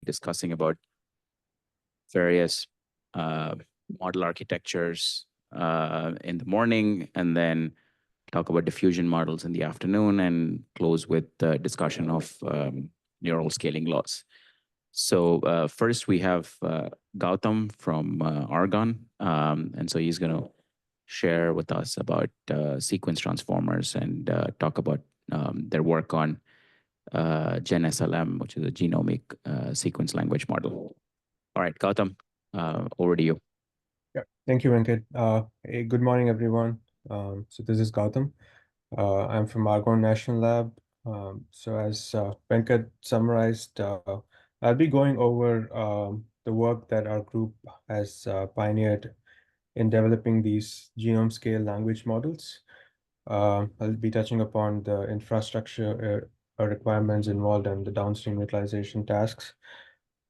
discussing about various model architectures in the morning, and then talk about diffusion models in the afternoon, and close with the discussion of neural scaling laws. So first we have Gautham from Argonne, and so he's going to share with us about sequence transformers and talk about their work on GenSLM, which is a genomic sequence language model. All right, Gautham, over to you. Yeah, thank you, Venkat. Hey, good morning, everyone. So this is Gautham. I'm from Argonne National Lab. So as Venkat summarized, I'll be going over the work that our group has pioneered in developing these genome scale language models. I'll be touching upon the infrastructure requirements involved and the downstream utilization tasks.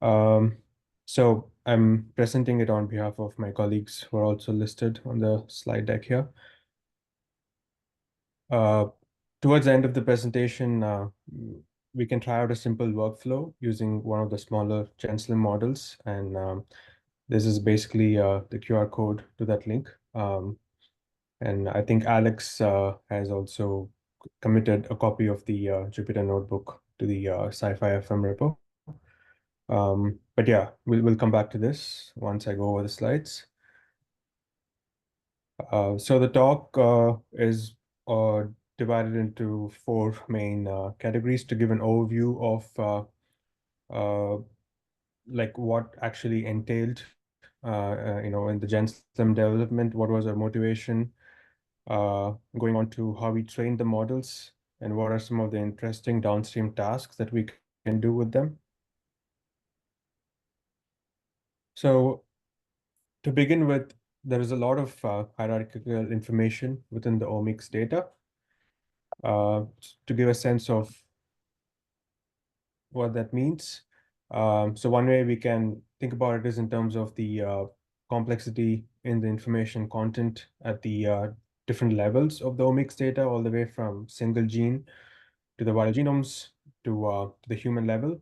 So I'm presenting it on behalf of my colleagues who are also listed on the slide deck here. Towards the end of the presentation, we can try out a simple workflow using one of the smaller GenSLM models. And this is basically the QR code to that link. And I think Alex has also committed a copy of the Jupyter notebook to the Sci-Fi FM repo. But yeah, we'll come back to this once I go over the slides. So the talk is divided into four main categories to give an overview of like what actually entailed, in the GenSLM development, what was our motivation, going on to how we trained the models, and what are some of the interesting downstream tasks that we can do with them. So to begin with, there is a lot of hierarchical information within the omics data. To give a sense of what that means. So one way we can think about it is in terms of the complexity in the information content at the different levels of the omics data, all the way from single gene to the viral genomes to the human level.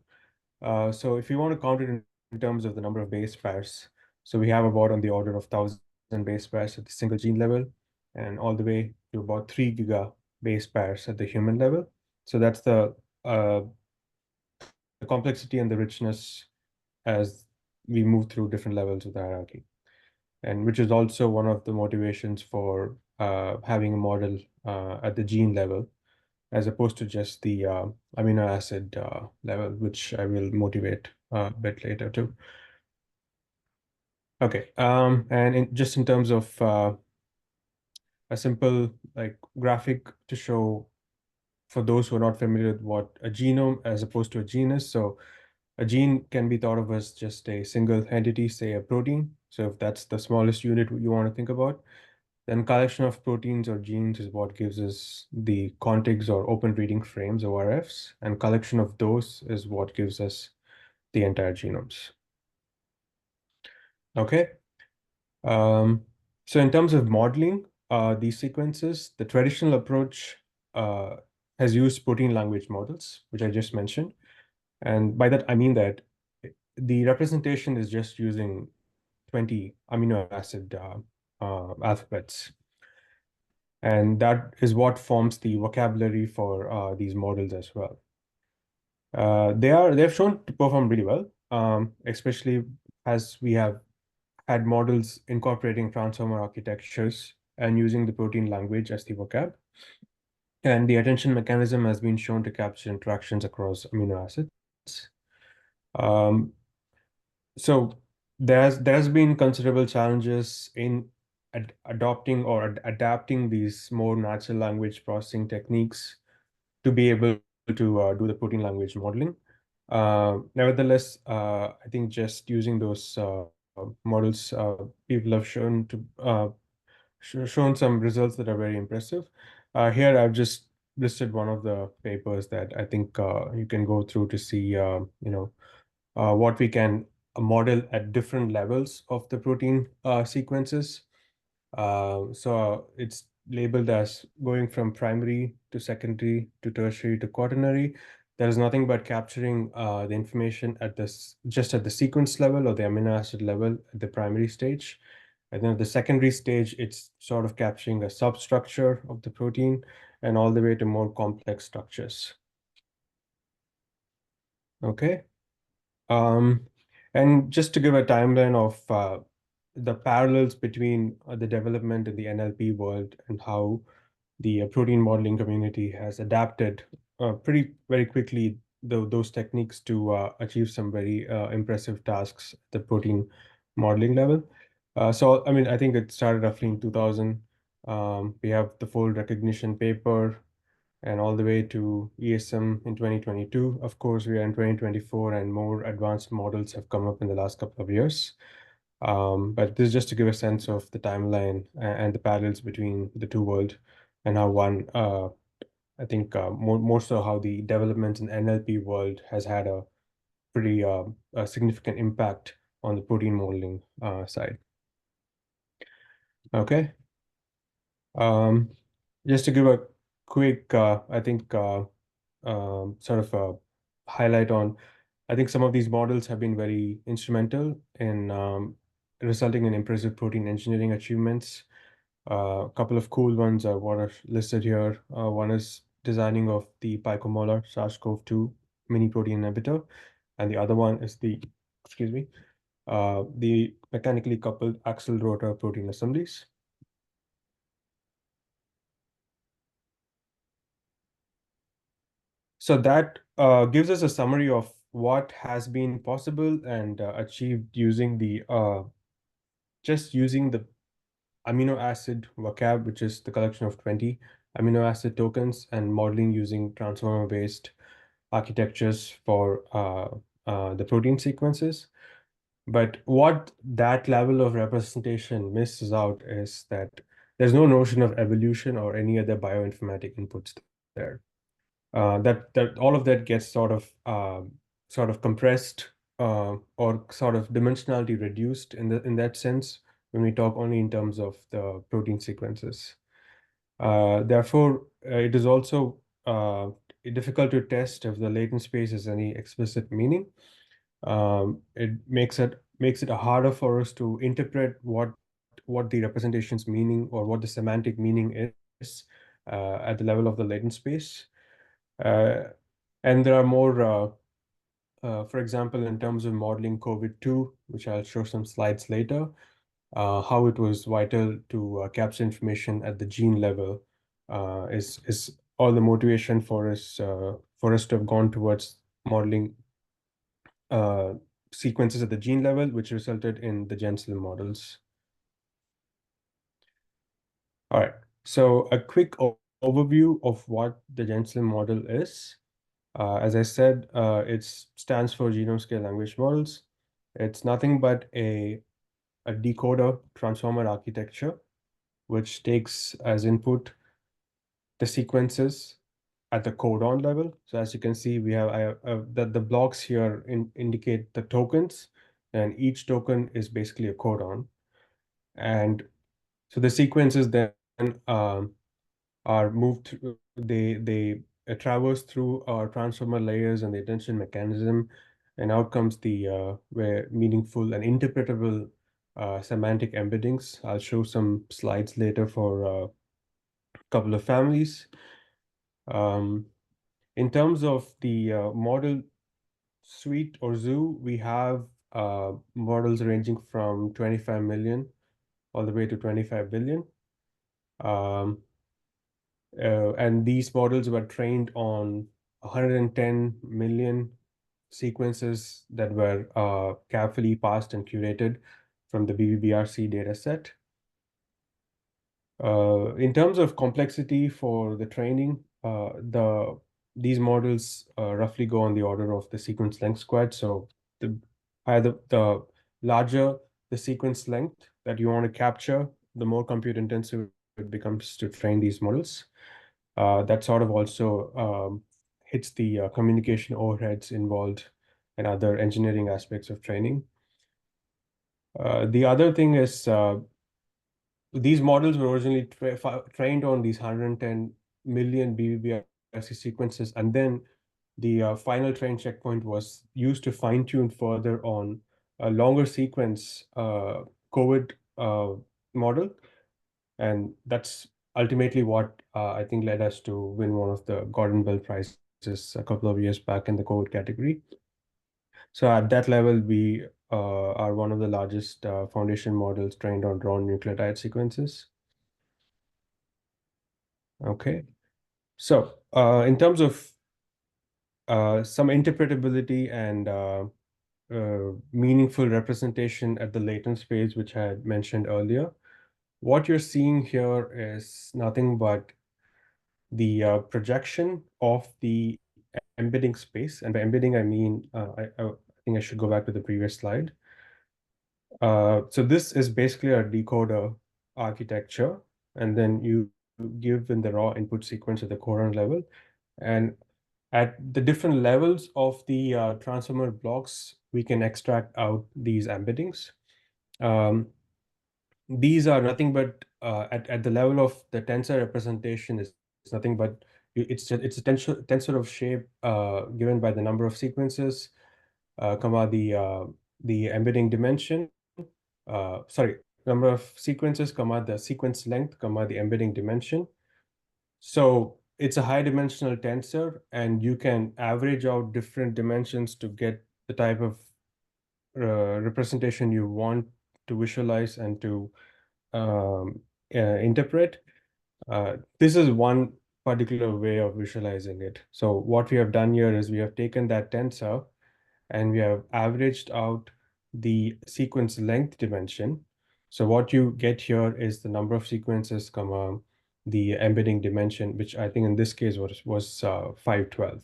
So if you want to count it in terms of the number of base pairs, so we have about on the order of 1,000 base pairs at the single gene level, and all the way to about 3 giga base pairs at the human level. So that's the complexity and the richness as we move through different levels of the hierarchy, and which is also one of the motivations for having a model at the gene level, as opposed to just the amino acid level, which I will motivate a bit later too. Okay, and just in terms of a simple like graphic to show for those who are not familiar with what a genome as opposed to a genus. So a gene can be thought of as just a single entity, say a protein. So if that's the smallest unit you want to think about, then collection of proteins or genes is what gives us the contigs or open reading frames, ORFs, and collection of those is what gives us the entire genomes. Okay. So in terms of modeling these sequences, the traditional approach has used protein language models, which I just mentioned. And by that, I mean that the representation is just using 20 amino acid alphabets. And that is what forms the vocabulary for these models as well. They've shown to perform really well, especially as we have had models incorporating transformer architectures and using the protein language as the vocab. And the attention mechanism has been shown to capture interactions across amino acids. So there's been considerable challenges in adopting or adapting these more natural language processing techniques to be able to do the protein language modeling. Nevertheless, I think just using those models, people have shown some results that are very impressive. Here, I've just listed one of the papers that I think you can go through to see, what we can model at different levels of the protein sequences. So it's labeled as going from primary to secondary to tertiary to quaternary. That is nothing but capturing the information at this just at the sequence level or the amino acid level at the primary stage. And then at the secondary stage, it's sort of capturing a substructure of the protein and all the way to more complex structures. Okay. And just to give a timeline of the parallels between the development in the NLP world and how the protein modeling community has adapted pretty very quickly those techniques to achieve some very impressive tasks at the protein modeling level. So, I mean, I think it started roughly in 2000. We have the fold recognition paper and all the way to ESM in 2022. Of course, we are in 2024 and more advanced models have come up in the last couple of years. But this is just to give a sense of the timeline and the parallels between the two worlds and how one, I think more so how the developments in NLP world has had a pretty a significant impact on the protein modeling side. Okay. Just to give a quick, I think, sort of a highlight on, I think some of these models have been very instrumental in resulting in impressive protein engineering achievements. A couple of cool ones are what are listed here. One is designing of the picomolar SARS-CoV-2 mini protein inhibitor, and the other one is excuse me, the mechanically coupled axial rotor protein assemblies. So that gives us a summary of what has been possible and achieved using the just using the amino acid vocab, which is the collection of 20 amino acid tokens, and modeling using transformer-based architectures for the protein sequences. But what that level of representation misses out is that there's no notion of evolution or any other bioinformatic inputs there. That all of that gets sort of compressed or sort of dimensionality reduced in that sense when we talk only in terms of the protein sequences. Therefore, it is also difficult to test if the latent space has any explicit meaning. It makes it harder for us to interpret what the representation's meaning or what the semantic meaning is at the level of the latent space. And there are more, for example, in terms of modeling COVID-2, which I'll show some slides later, how it was vital to capture information at the gene level is all the motivation for us to have gone towards modeling sequences at the gene level, which resulted in the GenSLM models. All right, so a quick overview of what the GenSLM model is. As I said, it stands for Genome Scale Language Models. It's nothing but a decoder transformer architecture, which takes as input the sequences at the codon level. So as you can see, we have the blocks here indicate the tokens, and each token is basically a codon. And so the sequences then are moved through, they traverse through our transformer layers and the attention mechanism, and out comes the where meaningful and interpretable semantic embeddings. I'll show some slides later for a couple of families. In terms of the model suite or zoo, we have models ranging from 25 million all the way to 25 billion. And these models were trained on 110 million sequences that were carefully parsed and curated from the BBBRC dataset. In terms of complexity for the training, these models roughly go on the order of the sequence length squared. So the larger the sequence length that you want to capture, the more compute intensive it becomes to train these models. That sort of also hits the communication overheads involved and other engineering aspects of training. The other thing is these models were originally trained on these 110 million BBBRC sequences, and then the final train checkpoint was used to fine-tune further on a longer sequence COVID model. And that's ultimately what I think led us to win one of the Gordon Bell Prizes a couple of years back in the COVID category. So at that level, we are one of the largest foundation models trained on drawn nucleotide sequences. Okay. So in terms of some interpretability and meaningful representation at the latent space, which I had mentioned earlier, what you're seeing here is nothing but the projection of the embedding space. And by embedding, I mean, I think I should go back to the previous slide. So this is basically a decoder architecture, and then you give in the raw input sequence at the codon level. And at the different levels of the transformer blocks, we can extract out these embeddings. These are nothing but at the level of the tensor representation is nothing but it's a tensor of shape given by the number of sequences, comma the embedding dimension. Sorry, number of sequences, comma the sequence length, comma the embedding dimension. So it's a high dimensional tensor, and you can average out different dimensions to get the type of representation you want to visualize and to interpret. This is one particular way of visualizing it. So what we have done here is we have taken that tensor and we have averaged out the sequence length dimension. So what you get here is the number of sequences, comma, the embedding dimension, which I think in this case was 512.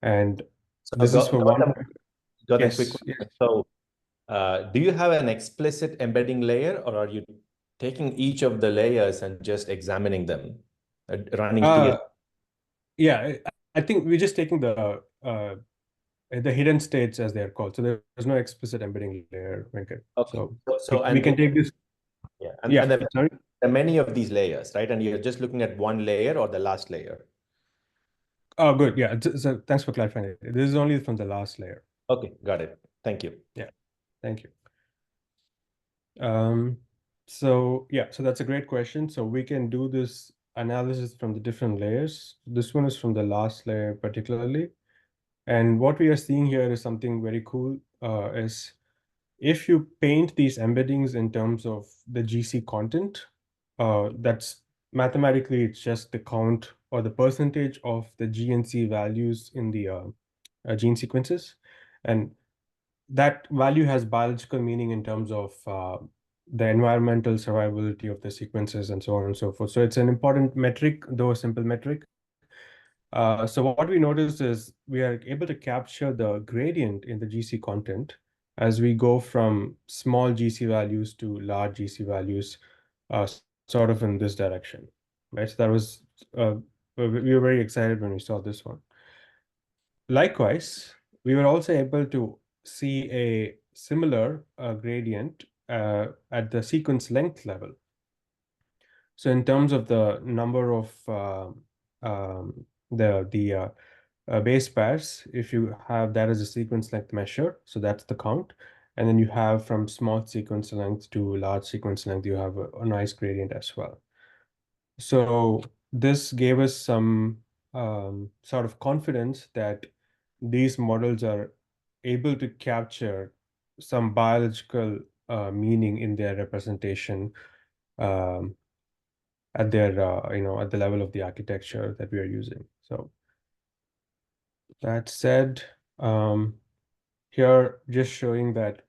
And So this is for one. got a quick Yes, yes. question. So do you have an explicit embedding layer, or are you taking each of the layers and just examining them, running TS? Yeah, I think we're just taking the hidden states as they're called. So there's no explicit embedding layer, Venkat. Okay. So we can take this. Yeah, Yeah, and then sorry. there are many of these layers, right? And you're just looking at one layer or the last layer. Oh, good. Yeah. So thanks for clarifying it. This is only from the last layer. Okay, got it. Thank you. Yeah, thank you. So yeah, so that's a great question. So we can do this analysis from the different layers. This one is from the last layer particularly. And what we are seeing here is something very cool, is if you paint these embeddings in terms of the GC content, that's mathematically, it's just the count or the percentage of the GNC values in the gene sequences. And that value has biological meaning in terms of the environmental survivability of the sequences and so on and so forth. So it's an important metric, though a simple metric. So what we noticed is we are able to capture the gradient in the GC content as we go from small GC values to large GC values, sort of in this direction, right? So that was, we were very excited when we saw this one. Likewise, we were also able to see a similar gradient at the sequence length level. So in terms of the number of the base pairs, if you have that as a sequence length measure, so that's the count. And then you have from small sequence length to large sequence length, you have a nice gradient as well. So this gave us some sort of confidence that these models are able to capture some biological meaning in their representation um, at their at the level of the architecture that we are using. So that said, here just showing that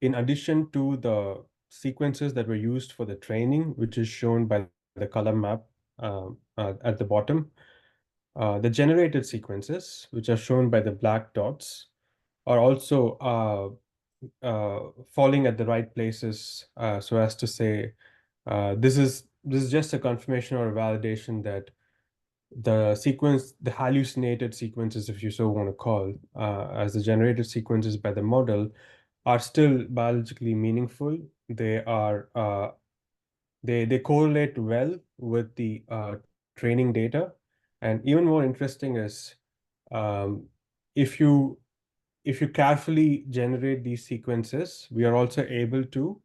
in addition to the sequences that were used for the training, which is shown by the color map at the bottom, the generated sequences, which are shown by the black dots, are also falling at the right places, so as to say this is just a confirmation or a validation that the hallucinated sequences, if you so want to call, as the generated sequences by the model, are still biologically meaningful. They are they correlate well with the training data, and even more interesting is Um, if you carefully generate these sequences, we are also able to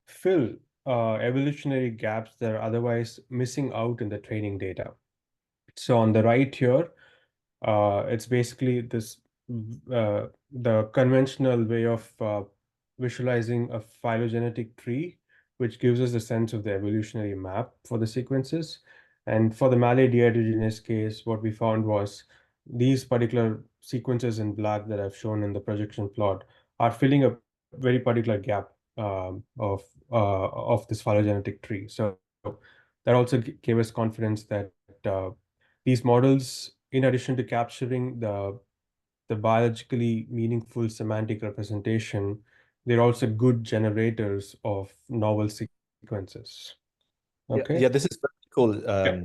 fill evolutionary gaps that are otherwise missing out in the training data. So on the right here, it's basically this the conventional way of visualizing a phylogenetic tree, which gives us a sense of the evolutionary map for the sequences. And for the Malay dehydrogenase case, what we found was these particular sequences in black that I've shown in the projection plot are filling a very particular gap of this phylogenetic tree. So that also gave us confidence that uh, these models, in addition to capturing the biologically meaningful semantic representation, they're also good generators of novel sequences. Okay. Yeah, this is very cool. Yeah.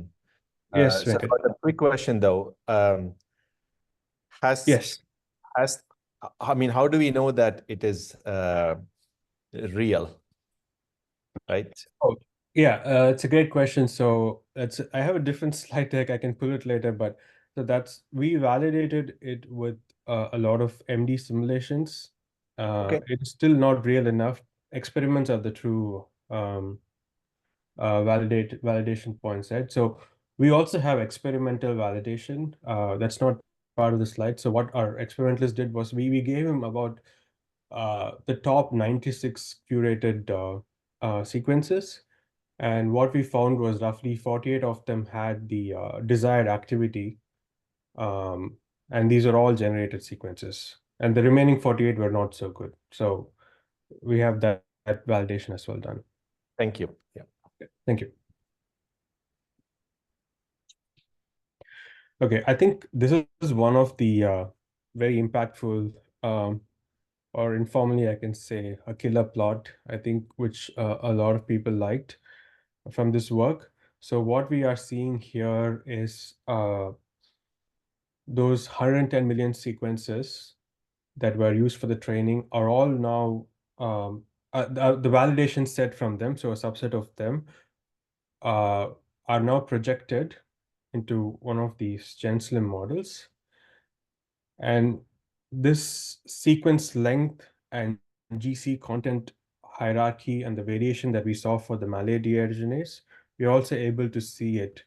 Yes, So Venkat. for the quick question though, has Yes. has I mean, how do we know that it is real, right? Oh, yeah, it's a great question. So I have a different slide deck. I can pull it later, but so we validated it with a lot of MD simulations. Okay. It's still not real enough. Experiments are the true validation points, right? So we also have experimental validation. That's not part of the slide. So what our experimentalists did was we gave him about the top 96 curated sequences. And what we found was roughly 48 of them had the desired activity. Um, and these are all generated sequences. And the remaining 48 were not so good. So we have that validation as well done. Thank you. Yeah. Thank you. Okay, I think this is one of the very impactful, or informally, I can say a killer plot, I think, which a lot of people liked from this work. So what we are seeing here is those 110 million sequences that were used for the training are all now the validation set from them, so a subset of them uh, are now projected into one of these GenSLM models. And this sequence length and GC content hierarchy and the variation that we saw for the Malay dehydrogenase, we're also able to see it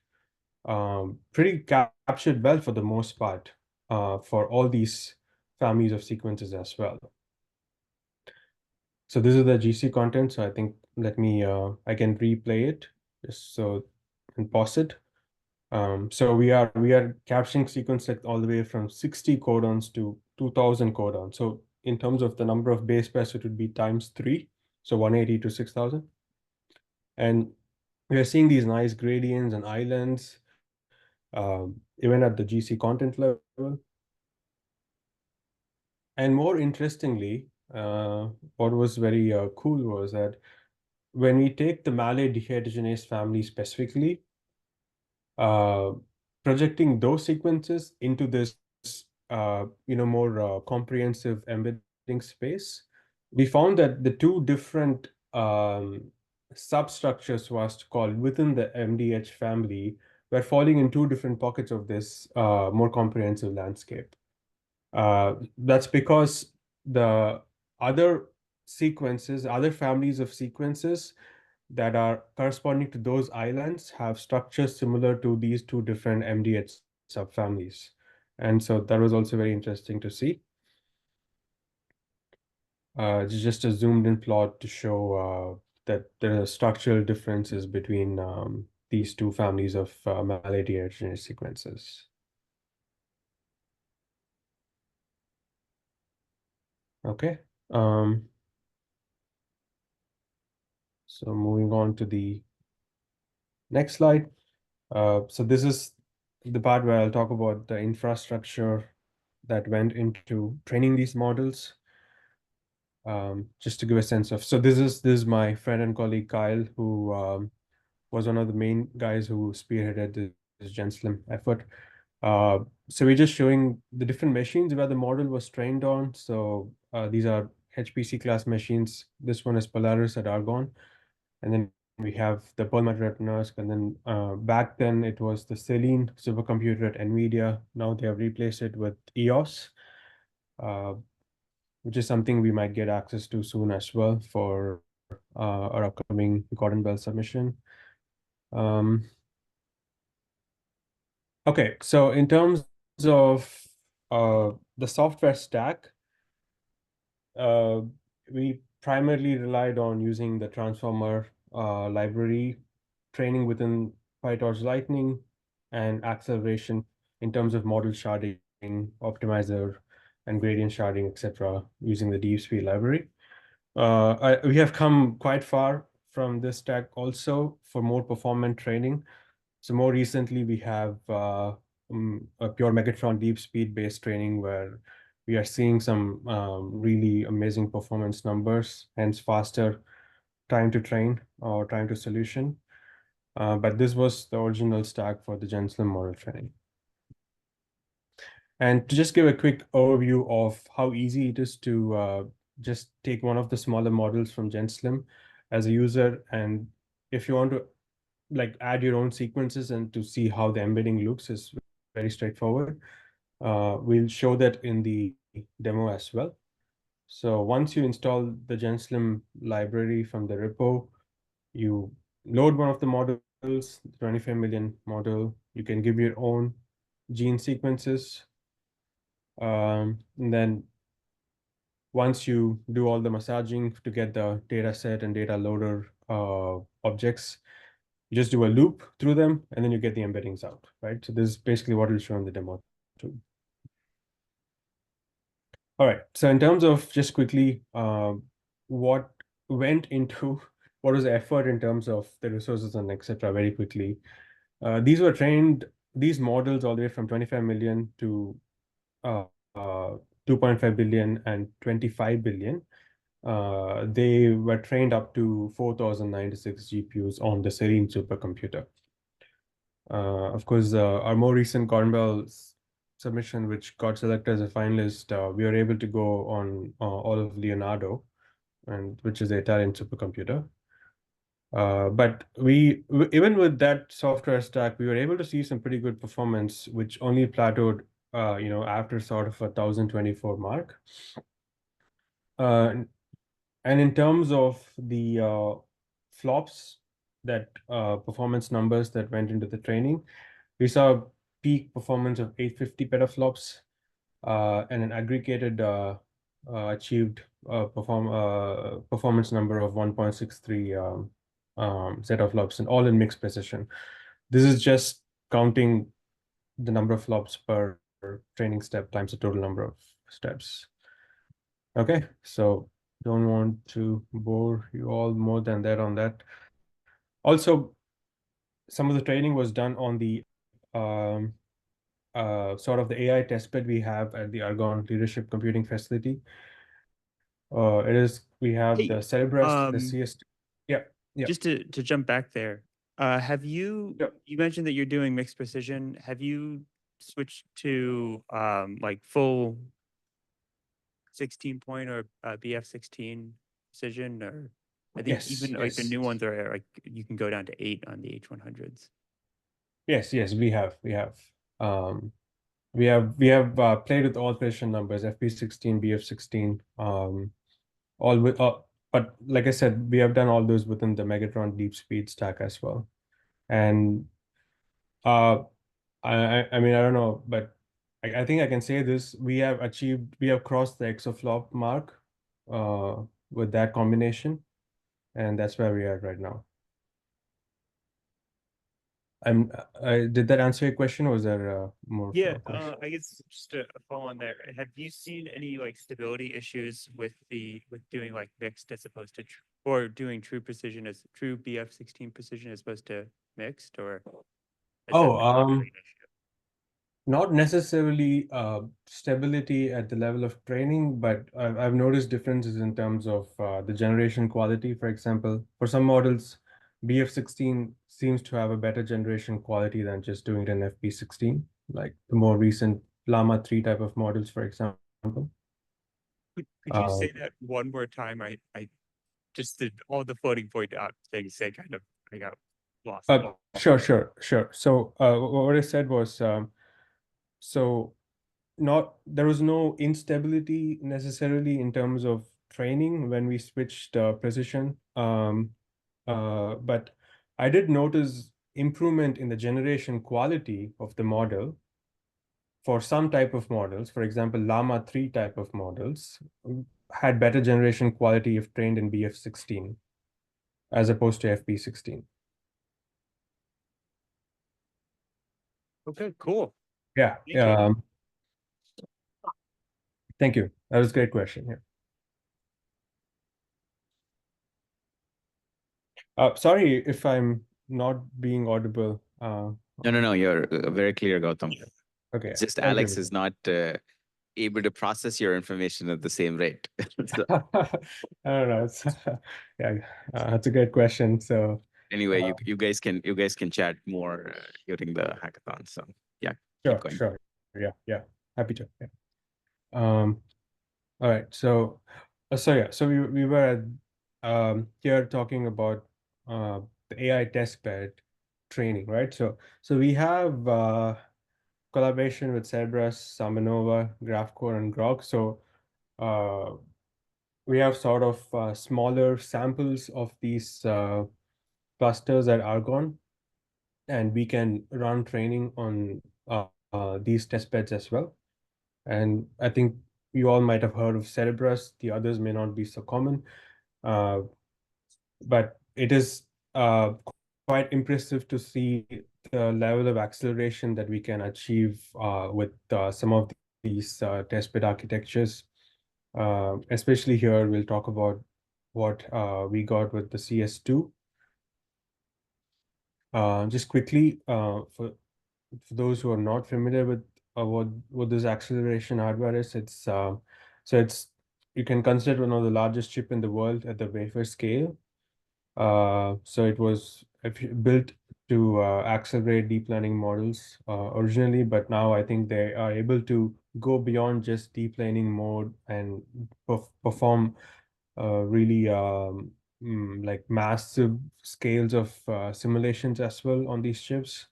pretty captured well for the most part for all these families of sequences as well. So this is the GC content. So I think let me, I can replay it just so and pause it. So we are capturing sequence length all the way from 60 codons to 2000 codons. So in terms of the number of base pairs, it would be ×3, so 180 to 6000. And we are seeing these nice gradients and islands, even at the GC content level. And more interestingly, what was very cool was that when we take the Malay dehydrogenase family specifically, uh, projecting those sequences into this more comprehensive embedding space, we found that the two different substructures was called within the MDH family were falling in two different pockets of this more comprehensive landscape. That's because the other sequences, other families of sequences that are corresponding to those islands have structures similar to these two different MDH subfamilies. And so that was also very interesting to see. It's just a zoomed in plot to show that there are structural differences between these two families of Malay dehydrogenase sequences. Okay. So moving on to the next slide. So this is the part where I'll talk about the infrastructure that went into training these models. Just to give a sense of, so this is my friend and colleague Kyle, who was one of the main guys who spearheaded this GenSLM effort. So we're just showing the different machines where the model was trained on. So these are HPC class machines. This one is Polaris at Argonne. And then we have the Perlmutter at NERSC, and then back then it was the Selene supercomputer at NVIDIA. Now they have replaced it with EOS, which is something we might get access to soon as well for our upcoming Gordon Bell submission. Okay, so in terms of the software stack, we primarily relied on using the transformer library, training within PyTorch Lightning, and acceleration in terms of model sharding, optimizer, and gradient sharding, etc., using the DeepSpeed library. We have come quite far from this stack also for more performant training. So more recently, we have a pure Megatron DeepSpeed based training where we are seeing some really amazing performance numbers, hence faster time to train or time to solution. But this was the original stack for the GenSLM model training. And to just give a quick overview of how easy it is to just take one of the smaller models from GenSLM as a user, and if you want to like add your own sequences and to see how the embedding looks is very straightforward. We'll show that in the demo as well. So once you install the GenSLM library from the repo, you load one of the models, 25 million model. You can give your own gene sequences. And then once you do all the massaging to get the data set and data loader objects, you just do a loop through them, and then you get the embeddings out, right? So this is basically what we'll show in the demo too. All right, so in terms of just quickly, what went into, what was the effort in terms of the resources and etc. very quickly. These were trained, these models all the way from 25 million to 2.5 billion and 25 billion. They were trained up to 4,096 GPUs on the Selene supercomputer. Of course, our more recent Gordon Bell submission, which got selected as a finalist, we were able to go on all of Leonardo, and which is the Italian supercomputer. But even with that software stack, we were able to see some pretty good performance, which only plateaued, after sort of 1,024 mark. And in terms of the flops, that performance numbers that went into the training, we saw peak performance of 850 petaflops and an aggregated achieved performance number of 1.63 zetaflops, and all in mixed precision. This is just counting the number of flops per training step times the total number of steps. Okay, so don't want to bore you all more than that on that. Also, some of the training was done on the sort of the AI testbed we have at the Argonne Leadership Computing Facility. We have Hey, the Cerebrus, the CS. Yeah. Just to jump back there, have you Yep. you mentioned that you're doing mixed precision? Have you switched to like full 16 point or BF16 precision, or I think Yes, even like the yes. new ones are like you can go down to 8 on the H100s. Yes, we have. We have played with all precision numbers, FP16, BF16, all with but like I said, we have done all those within the Megatron DeepSpeed stack as well. And I mean, I don't know, but I think I can say this: we have crossed the exaflop mark with that combination, and that's where we are right now. Did that answer your question, or was there more of Yeah, a question? I guess just a follow on there. Have you seen any like stability issues with doing like mixed as opposed to or doing true precision as true BF16 precision as opposed to mixed, or has that been really an issue? Not necessarily stability at the level of training, but I've noticed differences in terms of the generation quality. For example, for some models, BF16 seems to have a better generation quality than just doing it in FP16, like the more recent Llama 3 type of models, for example. Could you say that one more time? I just all the floating point things, I got lost. Sure. So what I said was, so there was no instability necessarily in terms of training when we switched precision. But I did notice improvement in the generation quality of the model for some type of models. For example, Llama 3 type of models had better generation quality if trained in BF16 as opposed to FP16. Okay, cool. Yeah. Thank you. Thank you. That was a great question. Yeah. Sorry if I'm not being audible. No. You're very clear, Gautam. Okay. It's just Thank you. Alex is not able to process your information at the same rate. So I don't know. Yeah, that's a great question. So anyway, you guys can chat more during the hackathon. So yeah, keep going. sure. Yeah. Happy to. Yeah. All right. So we were here talking about the AI testbed training, right? So we have collaboration with Cerebras, Samanova, GraphCore, and Grok. So we have sort of smaller samples of these clusters at Argonne, and we can run training on these testbeds as well. And I think you all might have heard of Cerebras. The others may not be so common, but it is quite impressive to see the level of acceleration that we can achieve with some of these testbed architectures. Especially here, we'll talk about what we got with the CS2. Just quickly, for those who are not familiar with what this acceleration hardware is, it's you can consider it one of the largest chip in the world at the wafer scale. So it was built to accelerate deep learning models originally, but now I think they are able to go beyond just deep learning mode and perform really like massive scales of simulations as well on these chips.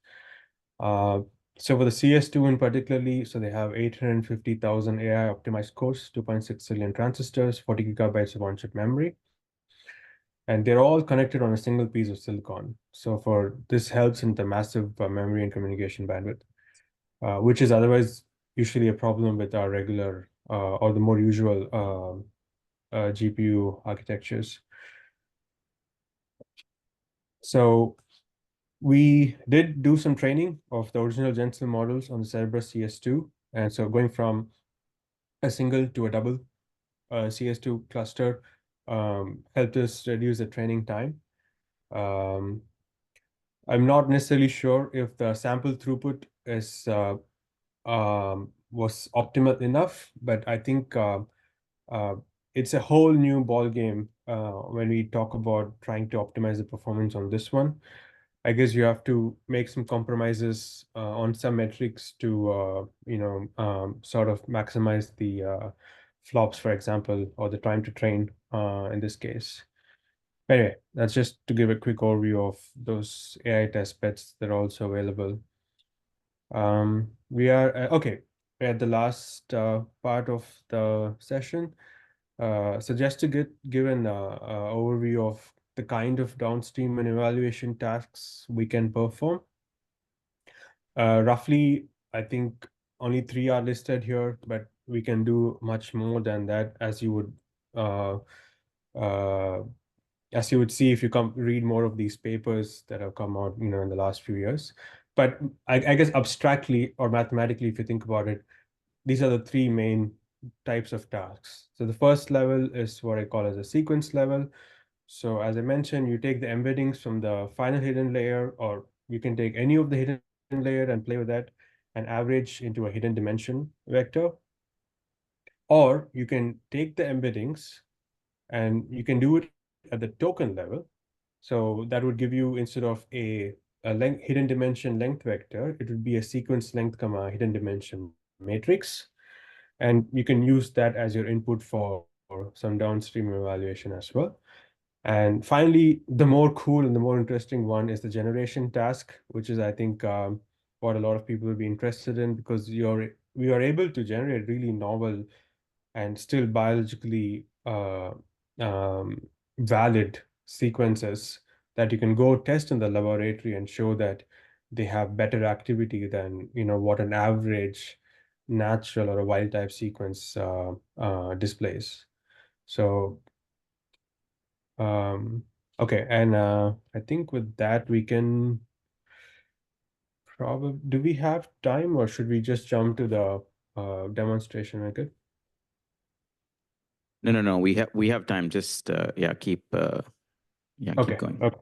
So for the CS2 in particularly, so they have 850,000 AI optimized cores, 2.6 trillion transistors, 40 gigabytes of on-chip memory. And they're all connected on a single piece of silicon. So for this helps in the massive memory and communication bandwidth, which is otherwise usually a problem with our regular or the more usual GPU architectures. So we did do some training of the original GenSLM models on the Cerebras CS2. And so going from a single to a double CS2 cluster helped us reduce the training time. I'm not necessarily sure if the sample throughput is was optimal enough, but I think it's a whole new ball game when we talk about trying to optimize the performance on this one. I guess you have to make some compromises on some metrics to sort of maximize the flops, for example, or the time to train in this case. Anyway, that's just to give a quick overview of those AI test beds that are also available. We are okay. We're at the last part of the session. So just to give an overview of the kind of downstream and evaluation tasks we can perform. Roughly, I think only 3 are listed here, but we can do much more than that, as you would see if you read more of these papers that have come out, in the last few years. But I guess abstractly or mathematically, if you think about it, these are the 3 main types of tasks. So the first level is what I call as a sequence level. So as I mentioned, you take the embeddings from the final hidden layer, or you can take any of the hidden layer and play with that and average into a hidden dimension vector. Or you can take the embeddings and you can do it at the token level. So that would give you, instead of a hidden dimension length vector, it would be a sequence length comma hidden dimension matrix. And you can use that as your input for some downstream evaluation as well. And finally, the more cool and the more interesting one is the generation task, which is, I think, what a lot of people will be interested in, because we are able to generate really novel and still biologically valid sequences that you can go test in the laboratory and show that they have better activity than what an average natural or a wild type sequence displays. So okay, and I think with that we can probably, do we have time or should we just jump to the demonstration? Okay. No. We have time. Just yeah, keep keep going. Okay,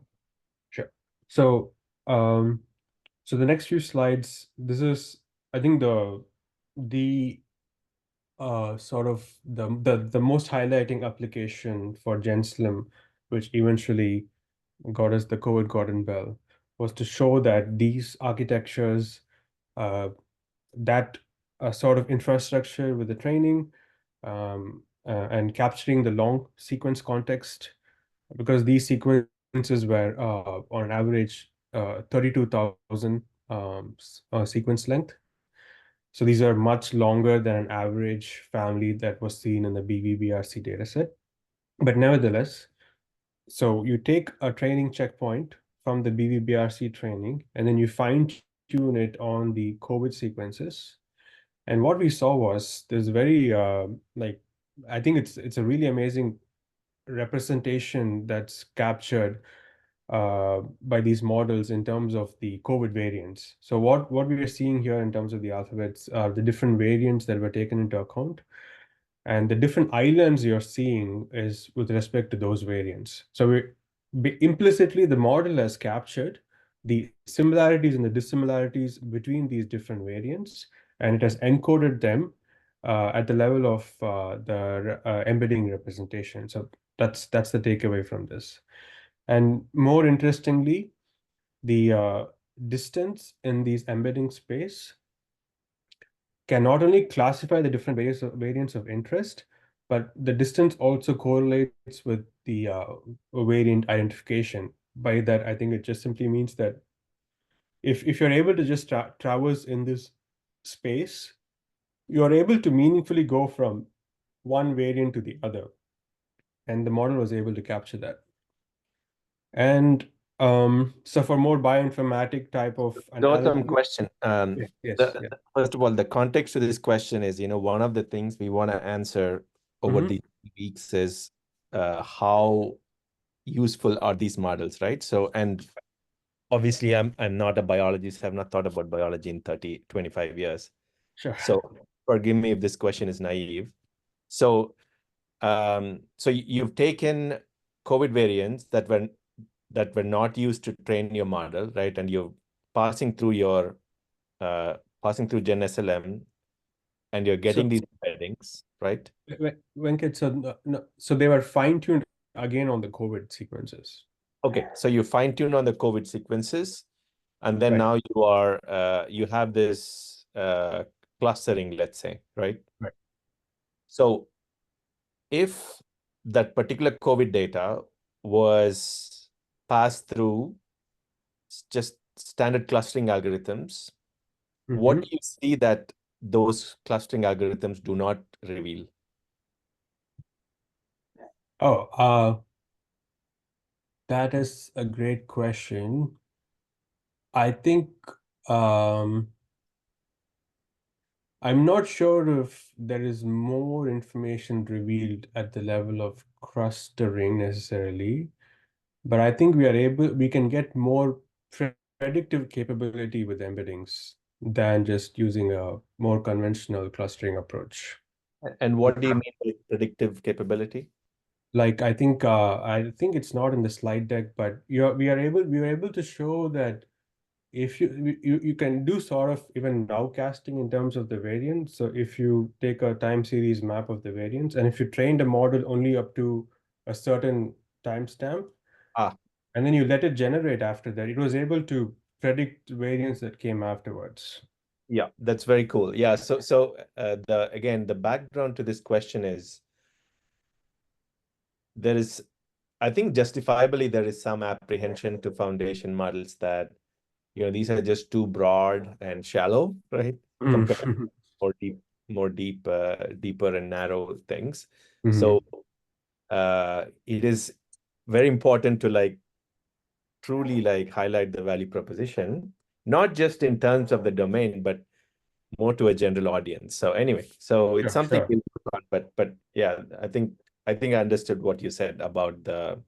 sure. So so the next few slides, this is, I think, the sort of the most highlighting application for GenSLM, which eventually got us the COVID Gordon Bell, was to show that these architectures, that sort of infrastructure with the training and capturing the long sequence context, because these sequences were on average 32,000 sequence length. So these are much longer than an average family that was seen in the BVBRC dataset. But nevertheless, so you take a training checkpoint from the BVBRC training, and then you fine tune it on the COVID sequences. And what we saw was this very like, I think it's a really amazing representation that's captured by these models in terms of the COVID variants. So what we are seeing here in terms of the alphabets are the different variants that were taken into account. And the different islands you're seeing is with respect to those variants. So implicitly, the model has captured the similarities and the dissimilarities between these different variants, and it has encoded them at the level of the embedding representation. So that's the takeaway from this. And more interestingly, the distance in these embedding space can not only classify the different variants of interest, but the distance also correlates with the variant identification. By that, I think it just simply means that if you're able to just traverse in this space, you're able to meaningfully go from one variant to the other. And the model was able to capture that. And so for more bioinformatic type of Gautham, analysis. question. Yes. First of all, the context to this question is, one of the things we want to answer over these weeks is how useful are these models, right? So, and obviously I'm not a biologist. I've not thought about biology in 30, 25 years. Sure. So forgive me if this question is naive. So, so you've taken COVID variants that were not used to train your model, right? And you're passing through GenSLM, and you're getting these embeddings, right? Venkat, so they were fine-tuned again on the COVID sequences. Okay, so you fine-tune on the COVID sequences, and then now you have this clustering, let's say, right? Right. So if that particular COVID data was passed through just standard clustering algorithms, what do you see that those clustering algorithms do not reveal? Oh, that is a great question. I think I'm not sure if there is more information revealed at the level of clustering necessarily, but I think we can get more predictive capability with embeddings than just using a more conventional clustering approach. And what do you mean by predictive capability? Like I think it's not in the slide deck, but we were able to show that if you can do sort of even nowcasting in terms of the variance. So if you take a time series map of the variance, and if you trained a model only up to a certain timestamp, and then you let it generate after that, it was able to predict variance that came afterwards. Yeah, that's very cool. Yeah, so the background to this question is there is I think justifiably there is some apprehension to foundation models that, these are just too broad and shallow, right? Compared to deeper and narrow things. So it is very important to truly highlight the value proposition, not just in terms of the domain, but more to a general audience. So anyway, it's something we'll work on, but yeah, I think I understood what you said about the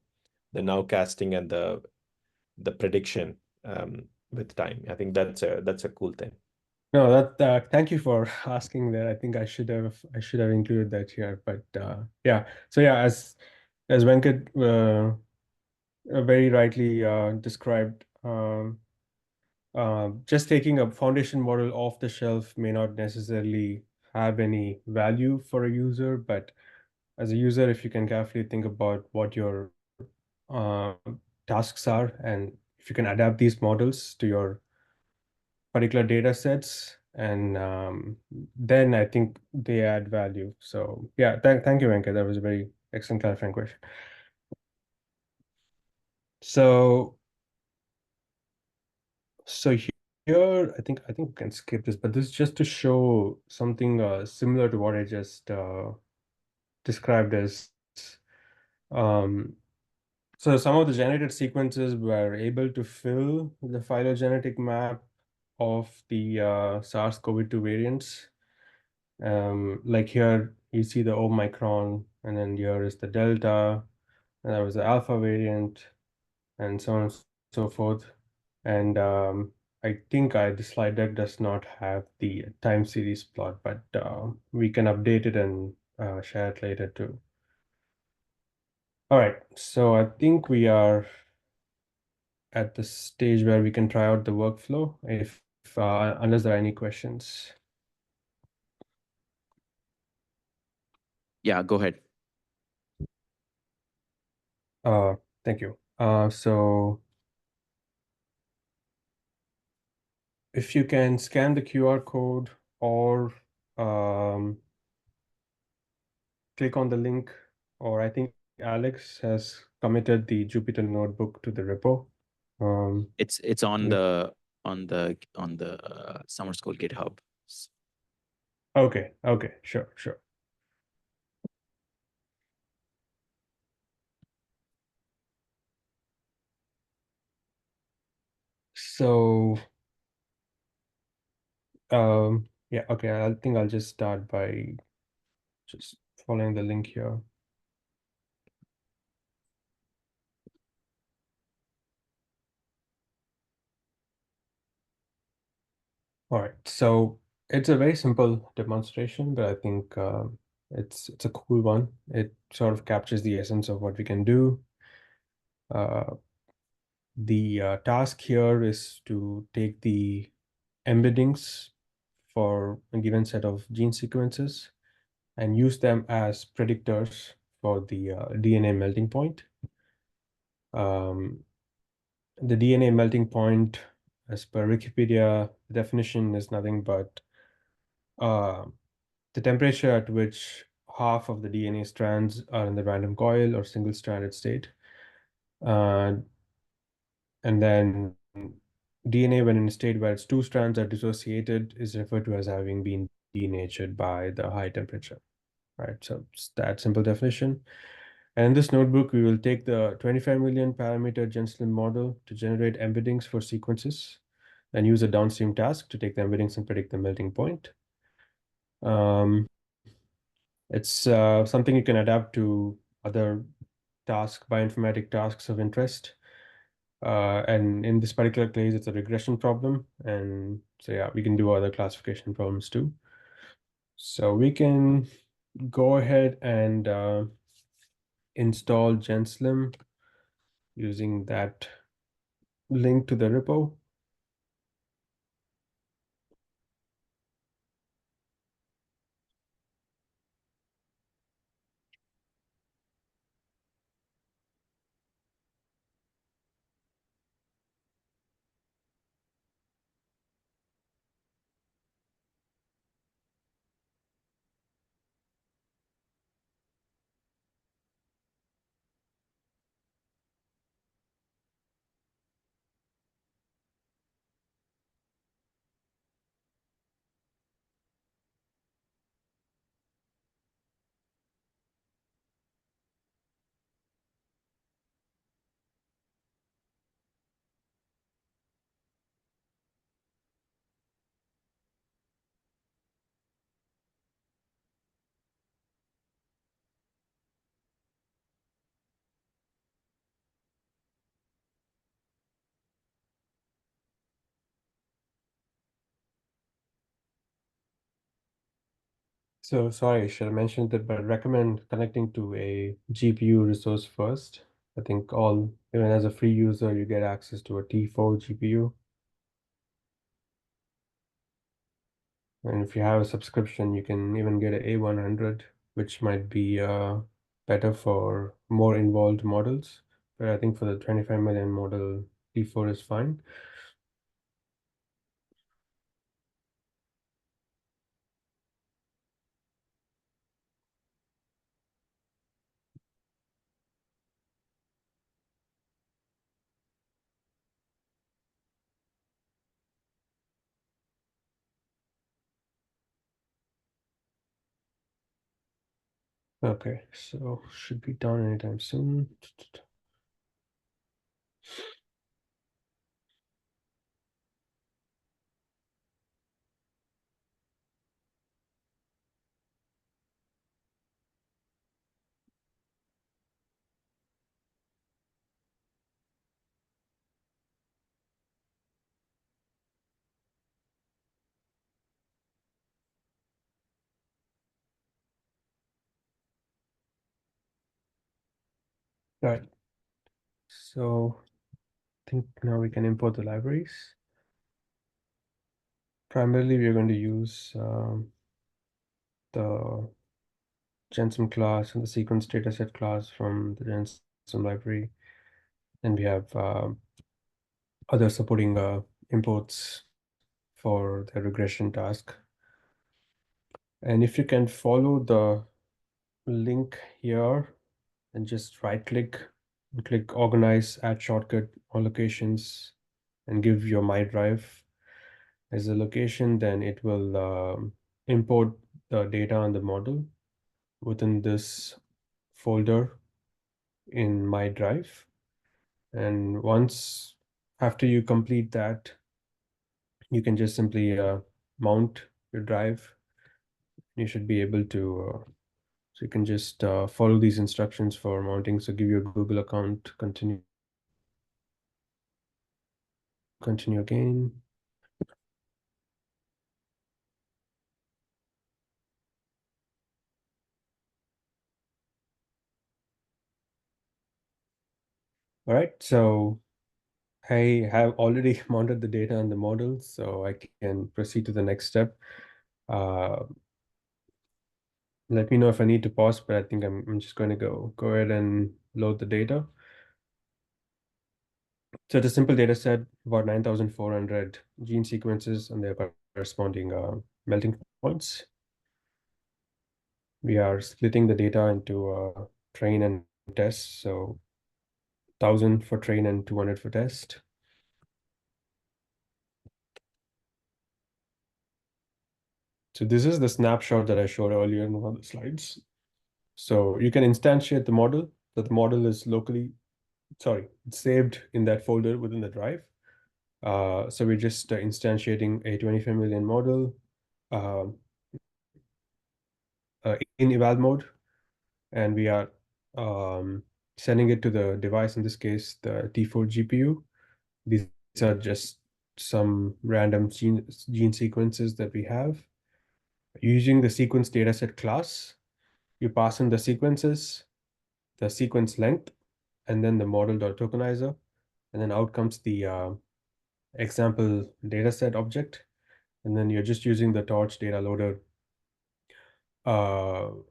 nowcasting and the prediction with time. I think that's a cool thing. No, thank you for asking that. I think I should have included that here. But yeah, so yeah, as Venkat very rightly described, just taking a foundation model off the shelf may not necessarily have any value for a user, but as a user, if you can carefully think about what your uh, tasks are, and if you can adapt these models to your particular data sets, and then I think they add value. So yeah, thank you, Venkat. That was a very excellent clarifying question. So here, I think we can skip this, but this is just to show something similar to what I just described as. So some of the generated sequences were able to fill the phylogenetic map of the SARS-CoV-2 variants. Like here, you see the Omicron, and then here is the Delta, and there was the Alpha variant, and so on and so forth. And I think the slide deck does not have the time series plot, but we can update it and share it later too. All right, so I think we are at the stage where we can try out the workflow if unless there are any questions. Yeah, go ahead. Thank you. So if you can scan the QR code or click on the link, or I think Alex has committed the Jupyter notebook to the repo. It's on yeah. the summer school GitHub. Okay, sure. So yeah, okay, I think I'll just start by just following the link here. All right, so it's a very simple demonstration, but I think it's a cool one. It sort of captures the essence of what we can do. The task here is to take the embeddings for a given set of gene sequences and use them as predictors for the DNA melting point. The DNA melting point, as per Wikipedia, the definition is nothing but the temperature at which half of the DNA strands are in the random coil or single-stranded state. And then DNA, when in a state where its two strands are dissociated, is referred to as having been denatured by the high temperature, right? So it's that simple definition. And in this notebook, we will take the 25 million parameter GenSLM model to generate embeddings for sequences and use a downstream task to take the embeddings and predict the melting point. It's something you can adapt to other bioinformatic tasks of interest. And in this particular case, it's a regression problem. And so, yeah, we can do other classification problems too. So we can go ahead and install GenSLM using that link to the repo. So sorry, I should have mentioned that, but recommend connecting to a GPU resource first. I think even as a free user, you get access to a T4 GPU. And if you have a subscription, you can even get a A100, which might be better for more involved models. But I think for the 25 million model, T4 is fine. Okay, so should be done anytime soon. All right. So I think now we can import the libraries. Primarily, we're going to use the GenSLM class and the sequence dataset class from the GenSLM library. And we have other supporting imports for the regression task. And if you can follow the link here and just right click and click organize, add shortcut or locations, and give your My Drive as a location, then it will import the data on the model within this folder in My Drive. And after you complete that, you can just simply mount your drive. You should be able to, so you can just follow these instructions for mounting. So give your Google account, continue again. All right, so I have already mounted the data on the model, so I can proceed to the next step. Let me know if I need to pause, but I think I'm just going to go ahead and load the data. So it's a simple data set, about 9,400 gene sequences and their corresponding melting points. We are splitting the data into train and test, so 1,000 for train and 200 for test. So this is the snapshot that I showed earlier in one of the slides. So you can instantiate the model, that the model is it's saved in that folder within the drive. So we're just instantiating a 25 million model in eval mode, and we are sending it to the device, in this case, the T4 GPU. These are just some random gene sequences that we have. Using the sequence dataset class, you pass in the sequences, the sequence length, and then the model.tokenizer, and then out comes the example dataset object. And then you're just using the torch data loader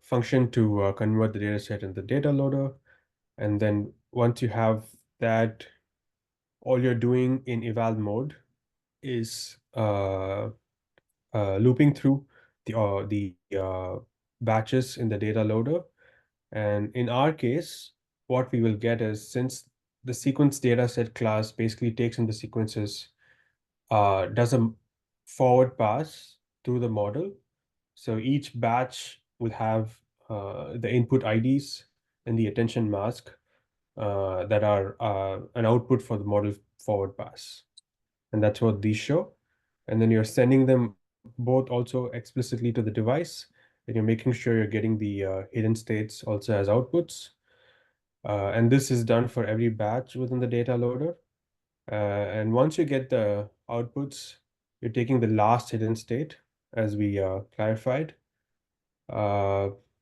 function to convert the dataset in the data loader. And then once you have that, all you're doing in eval mode is looping through the batches in the data loader. And in our case, what we will get is, since the sequence dataset class basically takes in the sequences, does a forward pass through the model. So each batch will have the input IDs and the attention mask that are an output for the model forward pass. And that's what these show. And then you're sending them both also explicitly to the device, and you're making sure you're getting the hidden states also as outputs. And this is done for every batch within the data loader. And once you get the outputs, you're taking the last hidden state, as we clarified,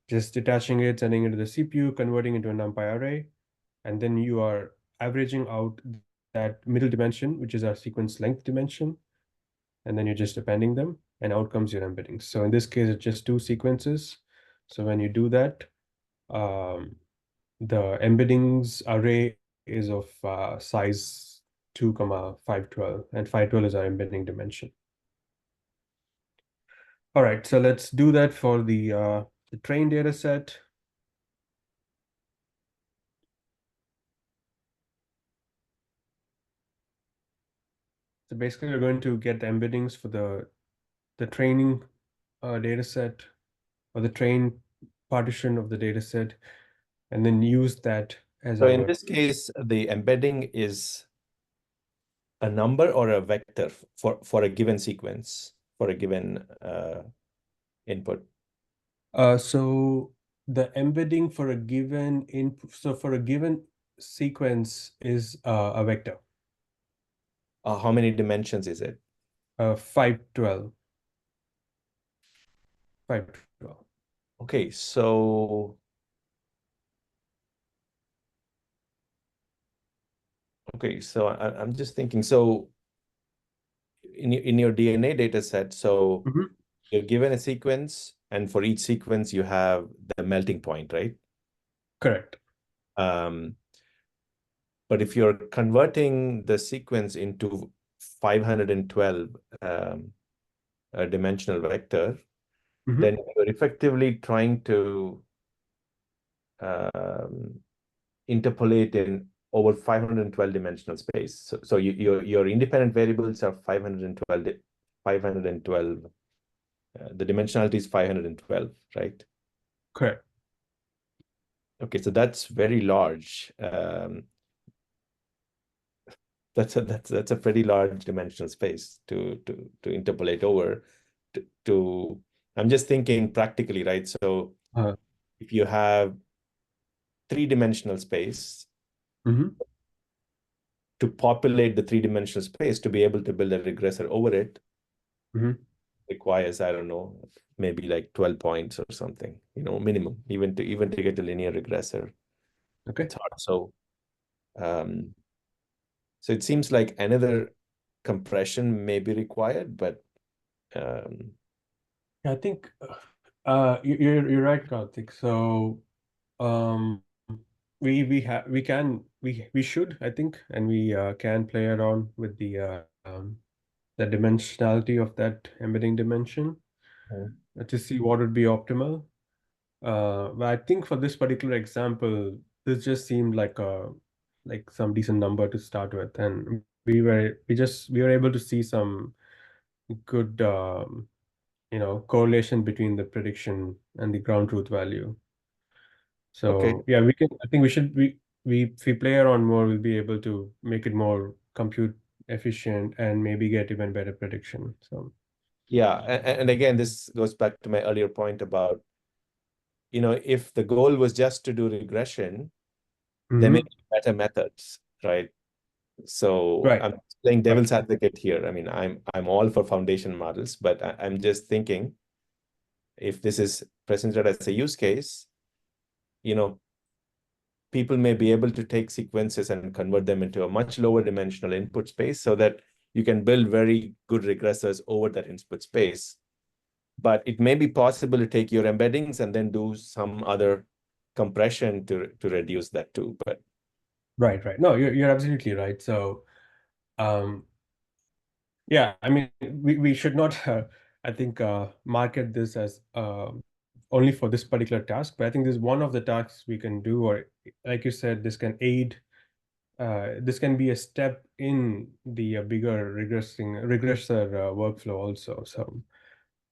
just detaching it, sending it to the CPU, converting into a NumPy array, and then you are averaging out that middle dimension, which is our sequence length dimension, and then you're just appending them, and out comes your embeddings. So in this case, it's just 2 sequences. So when you do that, the embeddings array is of size 2, 512, and 512 is our embedding dimension. All right, so let's do that for the train data set. So basically, we're going to get the embeddings for the training data set, or the train partition of the data set, and then use that as So in our this case, the embedding is a number or a vector for a given sequence, for a given input. So the embedding for a given input, so for a given sequence is a vector, How many dimensions is it? 512. 512. Okay, so I'm just thinking. So in your DNA data set, so Mhm. you're given a sequence, and for each sequence you have the melting point, right? Correct. But if you're converting the sequence into 512 a dimensional vector, Mhm. then you're effectively trying to interpolate in over 512 dimensional space. So your independent variables are 512. The dimensionality is 512, right? Correct. Okay, so that's very large. That's a pretty large dimensional space to interpolate over. I'm just thinking practically, right? So Uh, if you have 3-dimensional space, mhm. to populate the 3-dimensional space, to be able to build a regressor over it, Mhm. requires, I don't know, maybe like 12 points or something, minimum, even to get a linear regressor. Okay. It's hard. So it seems like another compression may be required, but I think you're right, Karthik. So we should, I think, and we can play around with the dimensionality of that embedding dimension to see what would be optimal. But I think for this particular example, this just seemed like some decent number to start with, and we were able to see some good correlation between the prediction and the ground truth value. So okay. yeah, I think if we play around more, we'll be able to make it more compute efficient and maybe get even better prediction. So Yeah, and again, this goes back to my earlier point about, if the goal was just to do regression, there may Mhm. be better methods, right? So Right. I'm playing devil's advocate here. I mean, I'm all for foundation models, but I'm just thinking, if this is presented as a use case, people may be able to take sequences and convert them into a much lower dimensional input space so that you can build very good regressors over that input space. But it may be possible to take your embeddings and then do some other compression to reduce that too. But Right. No, you're absolutely right. So yeah, I mean, we should not, I think, market this as only for this particular task, but I think this is one of the tasks we can do, or like you said, this can aid, this can be a step in the bigger regressor workflow also. So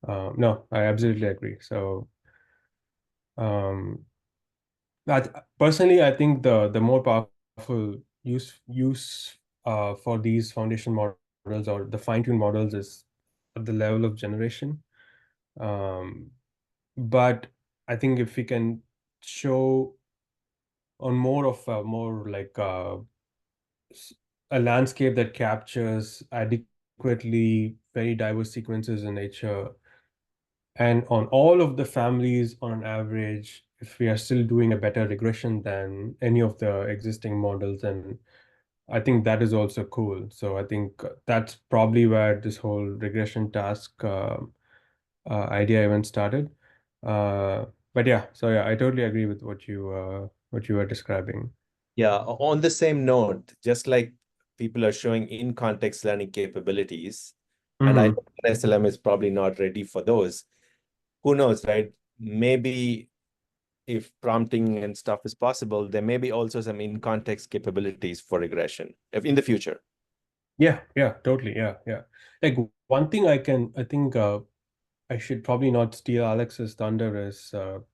no, I absolutely agree. So personally, I think the more powerful use for these foundation models or the fine-tuned models is at the level of generation. But I think if we can show on more of a more like a landscape that captures adequately very diverse sequences in nature, And on all of the families on average, if we are still doing a better regression than any of the existing models, then I think that is also cool. So I think that's probably where this whole regression task idea even started. But yeah, so yeah, I totally agree with what you were describing. Yeah, on the same note, just like people are showing in-context learning capabilities, and I know SLM is probably not ready for those. Who knows, right? Maybe if prompting and stuff is possible, there may be also some in-context capabilities for regression in the future. Yeah, totally. Yeah. Like one thing I think I should probably not steal Alex's thunder is or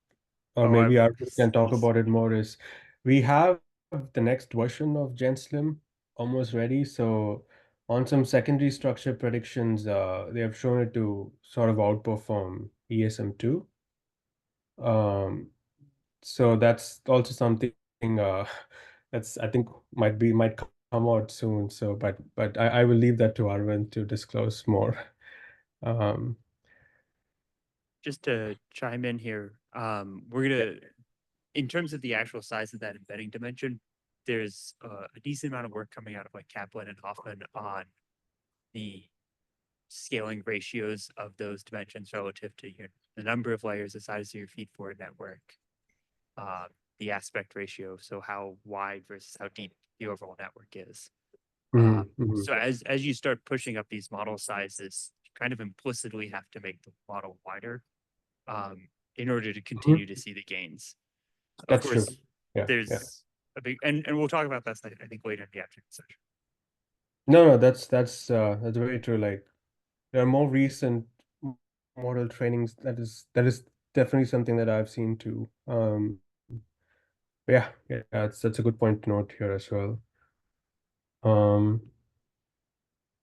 Oh, I maybe would. Arvind can talk about it more, is we have the next version of GenSLM almost ready. So on some secondary structure predictions, they have shown it to sort of outperform ESM2. So that's also something that's I think might come out soon. So but I will leave that to Arvind to disclose more. Um, Just to chime in here, we're gonna, in terms of the actual size of that embedding dimension, there's a decent amount of work coming out of like Kaplan and Hoffman on the scaling ratios of those dimensions relative to the number of layers, the size of your feed forward network, the aspect ratio, so how wide versus how deep the overall network is. So as you start pushing up these model sizes, you kind of implicitly have to make the model wider in order to continue to see the gains. Of That's course, true. Yeah. there's a big, and we'll talk about that, I think, later in the afternoon session. No, that's very true. Like there are more recent model trainings that is definitely something that I've seen too. Yeah, that's a good point to note here as well.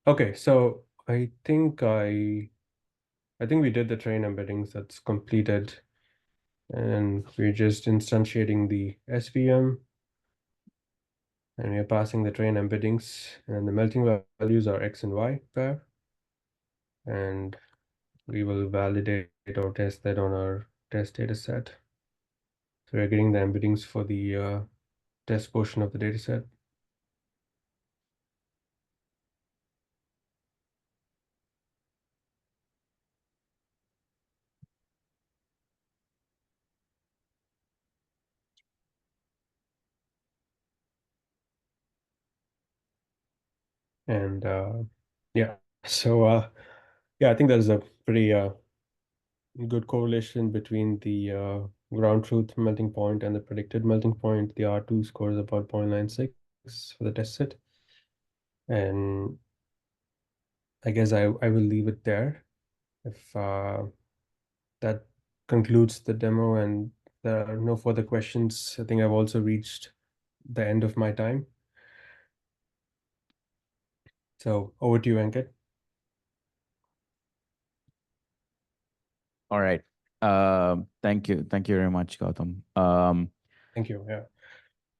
Okay, so I think we did the train embeddings. That's completed, and we're just instantiating the SVM, and we're passing the train embeddings, and the melting values are X and Y pair, and we will validate or test that on our test data set. So we're getting the embeddings for the test portion of the data set. And yeah, so yeah, I think there's a pretty good correlation between the ground truth melting point and the predicted melting point. The R2 score is about 0.96 for the test set. And I guess I will leave it there. If that concludes the demo and there are no further questions, I think I've also reached the end of my time. So over to you, Ankit. All right. Thank you. Thank you very much, Gautam. Thank you. Yeah.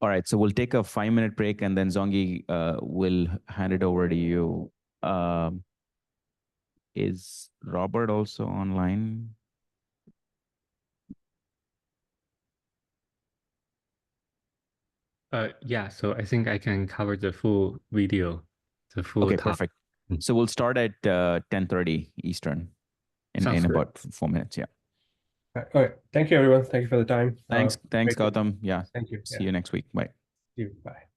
All right. So we'll take a 5-minute break and then Zongi will hand it over to you. Is Robert also online? Yeah, so I think I can cover the full video, the full Okay, talk. perfect. So we'll start at 10:30 Eastern Sounds in good. about 4 minutes. Yeah. All right. Thank you, everyone. Thank you for the time. Thanks, Great. Gautam. Yeah. Thank you. See you next week. Bye. See you. Bye.